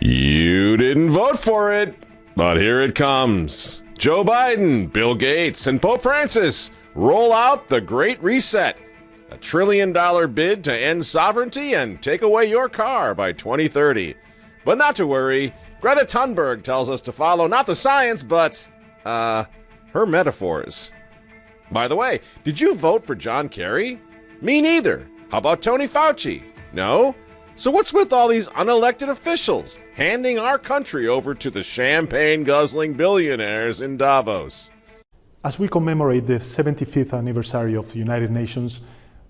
You didn't vote for it, but here it comes. Joe Biden, Bill Gates, and Pope Francis roll out the Great Reset, a $1 trillion bid to end sovereignty and take away your car by 2030. But not to worry, Greta Thunberg tells us to follow not the science, but, her metaphors. By the way, did you vote for John Kerry? Me neither. How about Tony Fauci? No? So what's with all these unelected officials handing our country over to the champagne-guzzling billionaires in Davos? As we commemorate the 75th anniversary of the United Nations,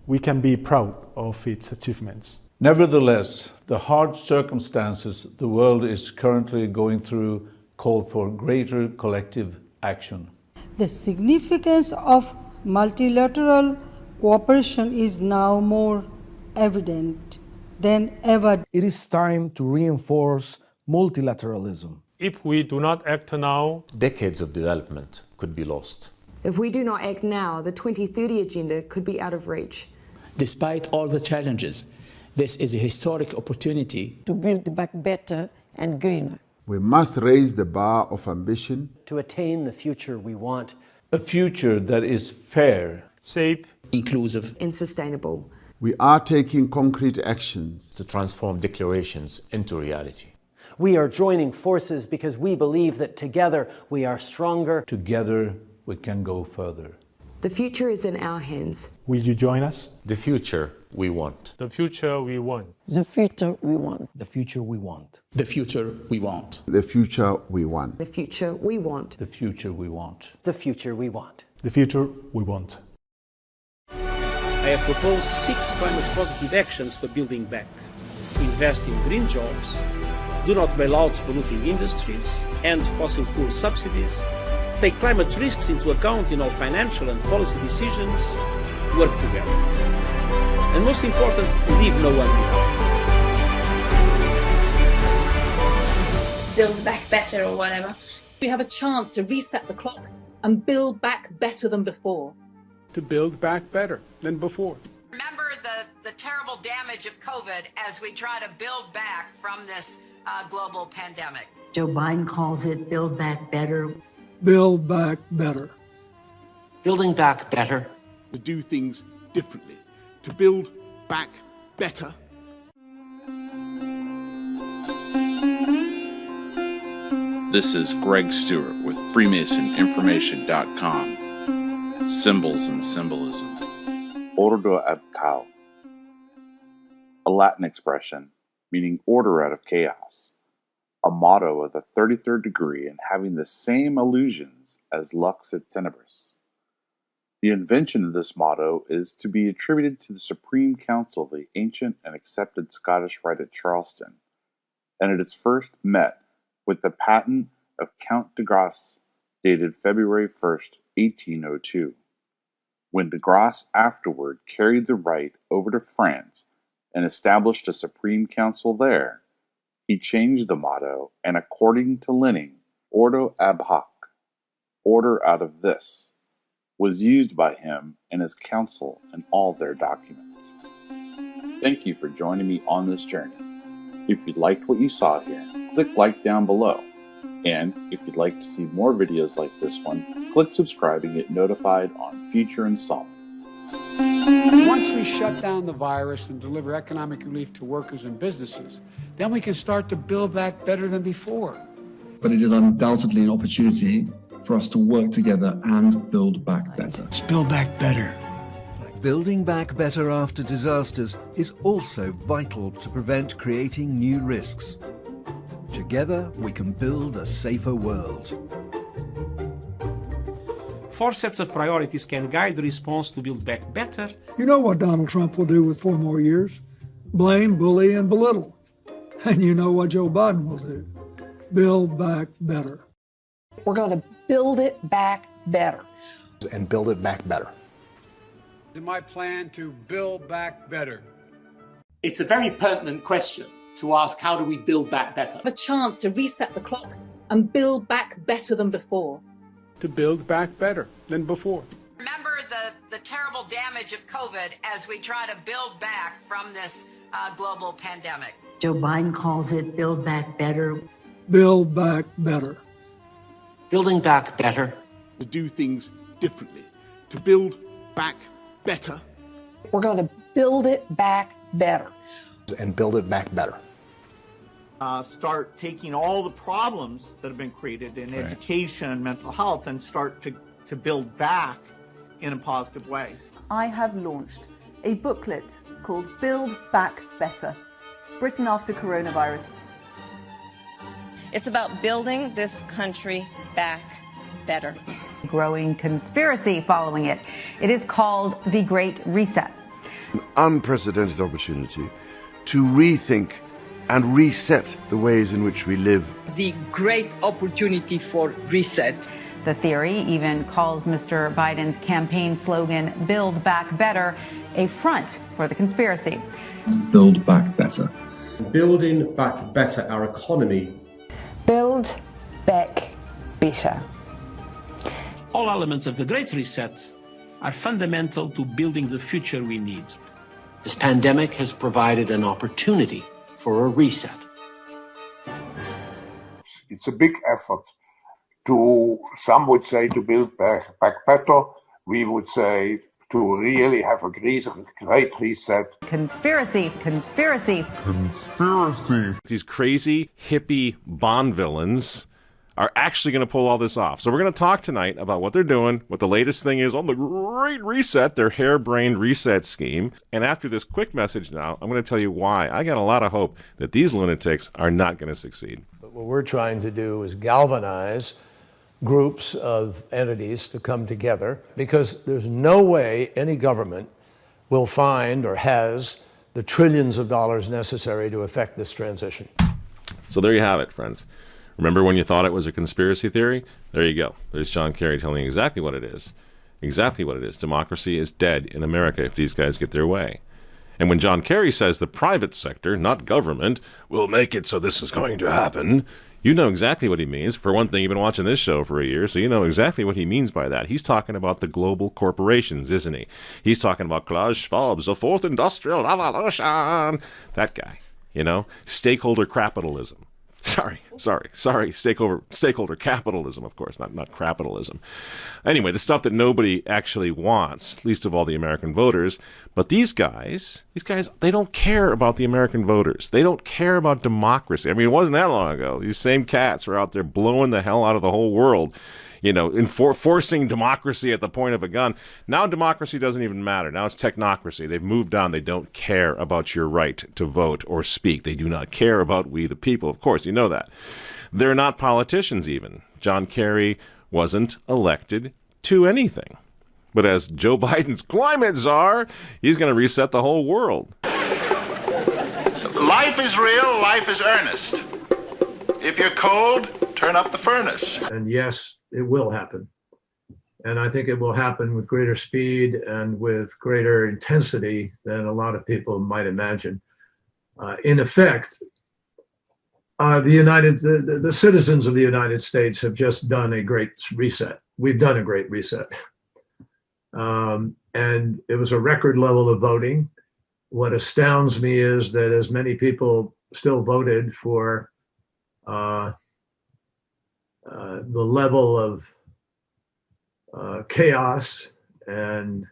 we can be proud of its achievements. Nevertheless, the hard circumstances the world is currently going through call for greater collective action. The significance of multilateral cooperation is now more evident than ever. It is time to reinforce multilateralism. If we do not act now, decades of development could be lost. If we do not act now, the 2030 agenda could be out of reach. Despite all the challenges, this is a historic opportunity to build back better and greener. We must raise the bar of ambition to attain the future we want. A future that is fair, safe, inclusive, and sustainable. We are taking concrete actions to transform declarations into reality. We are joining forces because we believe that together we are stronger. Together we can go further. The future is in our hands. Will you join us? The future we want. The future we want. The future we want. The future we want. The future we want. The future we want. The future we want. The future we want. The future we want. The future we want. I have proposed 6 climate-positive actions for building back. Invest in green jobs, do not bail out polluting industries, end fossil fuel subsidies, take climate risks into account in all financial and policy decisions, work together. And most important, leave no one behind. Build back better or whatever. We have a chance to reset the clock and build back better than before. To build back better than before. Remember the terrible damage of COVID as we try to build back from this global pandemic. Joe Biden calls it Build Back Better. Build back better. Building back better. To do things differently. To build back better. This is Greg Stewart with FreemasonInformation.com. Symbols and Symbolism. Ordo ad Chao. A Latin expression meaning order out of chaos. A motto of the 33rd degree and having the same allusions as Lux et Tenebris. The invention of this motto is to be attributed to the Supreme Council of the ancient and accepted Scottish Rite at Charleston, and it is first met with the patent of Count de Grasse dated February 1st, 1802. When de Grasse afterward carried the rite over to France and established a Supreme Council there, he changed the motto and, according to Linning, Ordo ab hoc, order out of this, was used by him and his council in all their documents. Thank you for joining me on this journey. If you liked what you saw here, click like down below. And if you'd like to see more videos like this one, click subscribe and get notified on future installments. Once we shut down the virus and deliver economic relief to workers and businesses, then we can start to build back better than before. But it is undoubtedly an opportunity for us to work together and build back better. Let's build back better. Building back better after disasters is also vital to prevent creating new risks. Together, we can build a safer world. 4 sets of priorities can guide the response to build back better. You know what Donald Trump will do with 4 more years? Blame, bully, and belittle. And you know what Joe Biden will do? Build back better. We're going to build it back better. And build it back better. It's my plan to build back better. It's a very pertinent question to ask, how do we build back better? Have a chance to reset the clock and build back better than before. To build back better than before. Remember the terrible damage of COVID as we try to build back from this global pandemic. Joe Biden calls it Build Back Better. Build Back Better. Building back better. To do things differently. To build back better. We're going to build it back better. And build it back better. Start taking all the problems that have been created in education, mental health, and start to build back in a positive way. I have launched a booklet called Build Back Better, Britain After Coronavirus. It's about building this country back better. Growing conspiracy following it. It is called the Great Reset. An unprecedented opportunity to rethink and reset the ways in which we live. The great opportunity for reset. The theory even calls Mr. Biden's campaign slogan, Build Back Better, a front for the conspiracy. Build back better. Building back better our economy. Build back better. All elements of the Great Reset are fundamental to building the future we need. This pandemic has provided an opportunity for a reset. It's a big effort to, some would say, to build back better. We would say to really have a great reset. Conspiracy. These crazy hippie Bond villains are actually going to pull all this off. So we're going to talk tonight about what they're doing, what the latest thing is on the Great Reset, their harebrained reset scheme. And after this quick message now, I'm going to tell you why I got a lot of hope that these lunatics are not going to succeed. But what we're trying to do is galvanize groups of entities to come together, because there's no way any government will find or has the trillions of dollars necessary to effect this transition. So there you have it, friends. Remember when you thought it was a conspiracy theory? There you go. There's John Kerry telling you exactly what it is. Exactly what it is. Democracy is dead in America if these guys get their way. And when John Kerry says the private sector, not government, will make it so this is going to happen, you know exactly what he means. For one thing, you've been watching this show for a year, so you know exactly what he means by that. He's talking about the global corporations, isn't he? He's talking about Klaus Schwab's The Fourth Industrial Revolution. That guy, you know? Stakeholder capitalism. Sorry, stakeholder capitalism, of course, not capitalism. Anyway, the stuff that nobody actually wants, least of all the American voters. But these guys, they don't care about the American voters. They don't care about democracy. I mean, it wasn't that long ago. These same cats were out there blowing the hell out of the whole world, you know, forcing democracy at the point of a gun. Now democracy doesn't even matter. Now it's technocracy. They've moved on. They don't care about your right to vote or speak. They do not care about we the people. Of course, you know that. They're not politicians even. John Kerry wasn't elected to anything. But as Joe Biden's climate czar, he's going to reset the whole world. Life is real. Life is earnest. If you're cold, turn up the furnace. And yes, it will happen. And I think it will happen with greater speed and with greater intensity than a lot of people might imagine. In effect, the citizens of the United States have just done a great reset. We've done a great reset. And it was a record level of voting. What astounds me is that as many people still voted for the level of chaos and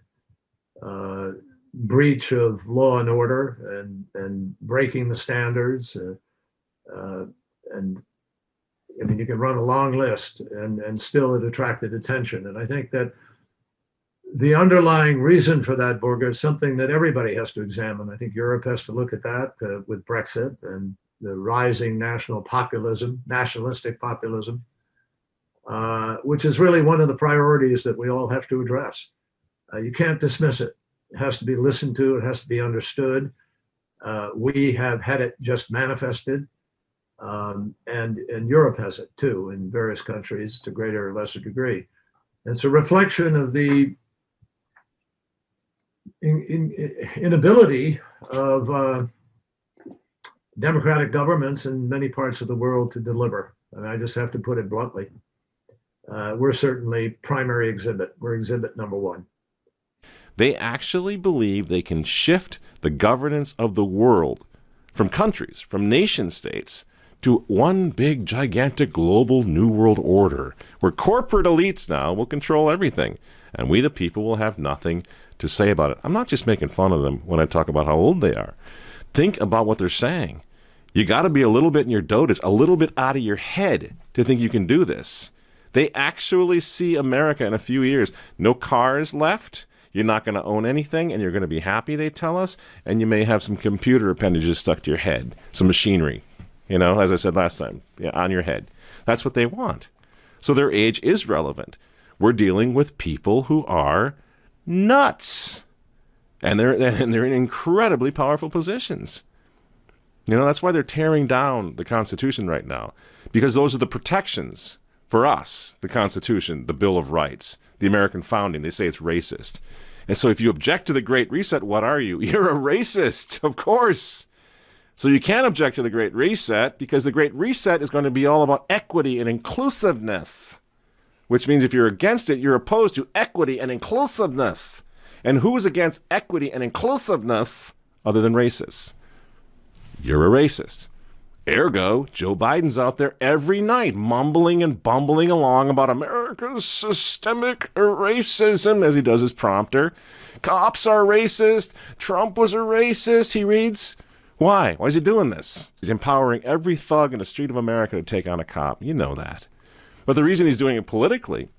breach of law and order and breaking the standards. And I mean, you can run a long list and still it attracted attention. And I think that the underlying reason for that, Borga, is something that everybody has to examine. I think Europe has to look at that with Brexit and the rising nationalistic populism, which is really one of the priorities that we all have to address. You can't dismiss it. It has to be listened to. It has to be understood. We have had it just manifested, and Europe has it too in various countries to greater or lesser degree. And it's a reflection of the inability of democratic governments in many parts of the world to deliver. I mean, I just have to put it bluntly. We're certainly primary exhibit. We're exhibit number one. They actually believe they can shift the governance of the world from countries, from nation states, to one big, gigantic, global New World Order, where corporate elites now will control everything, and we the people will have nothing to say about it. I'm not just making fun of them when I talk about how old they are. Think about what they're saying. You got to be a little bit in your dotage, a little bit out of your head to think you can do this. They actually see America in a few years. No cars left. You're not going to own anything, and you're going to be happy, they tell us, and you may have some computer appendages stuck to your head, some machinery. You know, as I said last time, on your head. That's what they want. So their age is relevant. We're dealing with people who are nuts. And they're in incredibly powerful positions. You know, that's why they're tearing down the Constitution right now. Because those are the protections for us. The Constitution, the Bill of Rights, the American founding. They say it's racist. And so if you object to the Great Reset, what are you? You're a racist, of course. So you can't object to the Great Reset because the Great Reset is going to be all about equity and inclusiveness, which means if you're against it, you're opposed to equity and inclusiveness. And who's against equity and inclusiveness other than racists? You're a racist. Ergo, Joe Biden's out there every night mumbling and bumbling along about America's systemic racism as he does his prompter. Cops are racist. Trump was a racist, he reads. Why? Why is he doing this? He's empowering every thug in the street of America to take on a cop. You know that. But the reason he's doing it politically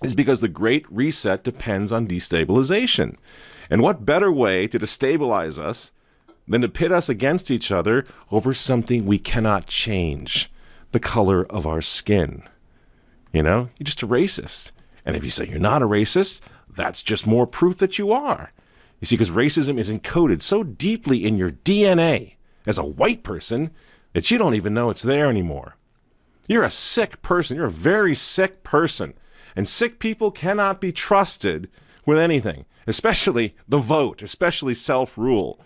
is because the Great Reset depends on destabilization. And what better way to destabilize us than to pit us against each other over something we cannot change, the color of our skin? You know, you're just a racist. And if you say you're not a racist, that's just more proof that you are. You see, because racism is encoded so deeply in your DNA as a white person that you don't even know it's there anymore. You're a sick person. You're a very sick person. And sick people cannot be trusted with anything, especially the vote, especially self-rule.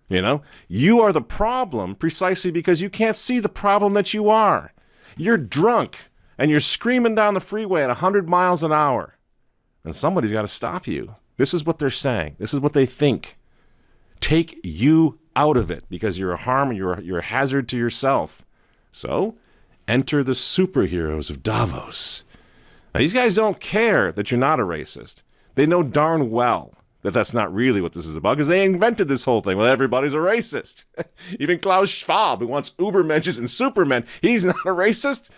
You know, you are the problem precisely because you can't see the problem that you are. You're drunk and you're screaming down the freeway at 100 miles an hour. And somebody's got to stop you. This is what they're saying. This is what they think. Take you out of it because you're a harm and you're a hazard to yourself. So, enter the superheroes of Davos. Now, these guys don't care that you're not a racist. They know darn well that that's not really what this is about because they invented this whole thing. Well, everybody's a racist. Even Klaus Schwab, who wants Ubermenches and Supermen, he's not a racist.